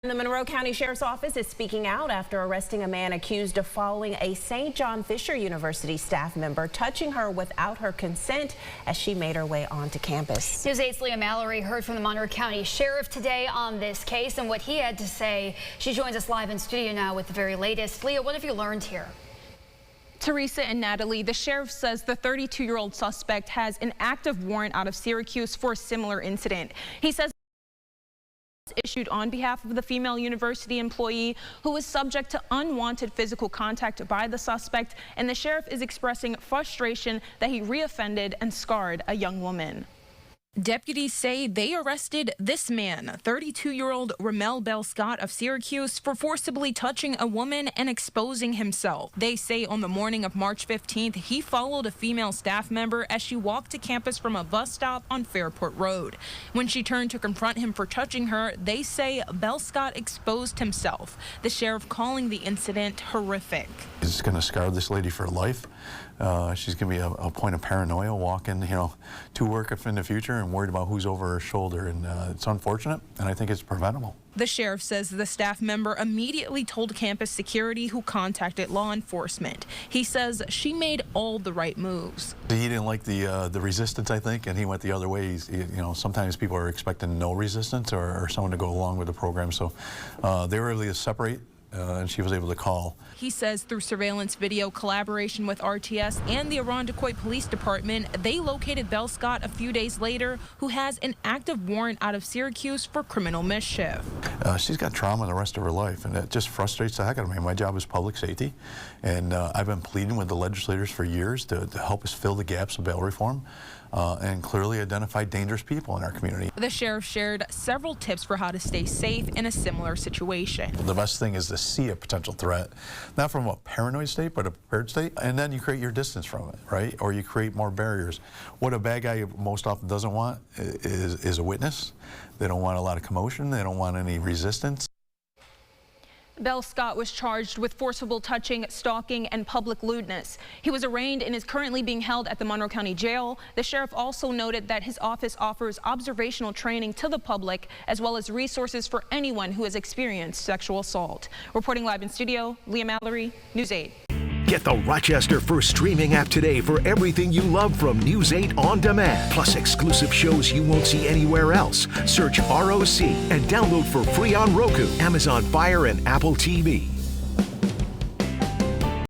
The Monroe County Sheriff's Office is speaking out after arresting a man accused of following a St. John Fisher University staff member, touching her without her consent as she made her way onto campus. News 8's Leah Mallory heard from the Monroe County Sheriff today on this case and what he had to say. She joins us live in studio now with the very latest. Leah, what have you learned here? Teresa and Natalie, the sheriff says the 32-year-old suspect has an active warrant out of Syracuse for a similar incident. He says issued on behalf of the female university employee who was subject to unwanted physical contact by the suspect, and the sheriff is expressing frustration that he reoffended and scarred a young woman. Deputies say they arrested this man, 32-year-old Ramel Bell Scott of Syracuse, for forcibly touching a woman and exposing himself. They say on the morning of March 15th, he followed a female staff member as she walked to campus from a bus stop on Fairport Road. When she turned to confront him for touching her, they say Bell Scott exposed himself, the sheriff calling the incident horrific. It's going to scar this lady for life. She's going to be a point of paranoia walking, to work in the future and worried about who's over her shoulder. And it's unfortunate, and I think it's preventable. The sheriff says the staff member immediately told campus security, who contacted law enforcement. He says she made all the right moves. He didn't like the resistance, I think, and he went the other way. Sometimes people are expecting no resistance or someone to go along with the program. So they were able to separate. And she was able to call. He says through surveillance video, collaboration with RTS and the Irondequoit Police Department, they located Bell Scott a few days later, who has an active warrant out of Syracuse for criminal mischief. She's got trauma the rest of her life, and it just frustrates the heck out of me. My job is public safety, and I've been pleading with the legislators for years to help us fill the gaps of bail reform and clearly identify dangerous people in our community. The sheriff shared several tips for how to stay safe in a similar situation. The best thing is to see a potential threat, not from a paranoid state, but a prepared state, and then you create your distance from it, right? Or you create more barriers. What a bad guy most often doesn't want is a witness. They don't want a lot of commotion. They don't want any resistance. Bell Scott was charged with forcible touching, stalking, and public lewdness. He was arraigned and is currently being held at the Monroe County Jail. The sheriff also noted that his office offers observational training to the public, as well as resources for anyone who has experienced sexual assault. Reporting live in studio, Leah Mallory, News 8. Get the Rochester First streaming app today for everything you love from News 8 On Demand, plus exclusive shows you won't see anywhere else. Search ROC and download for free on Roku, Amazon Fire, and Apple TV.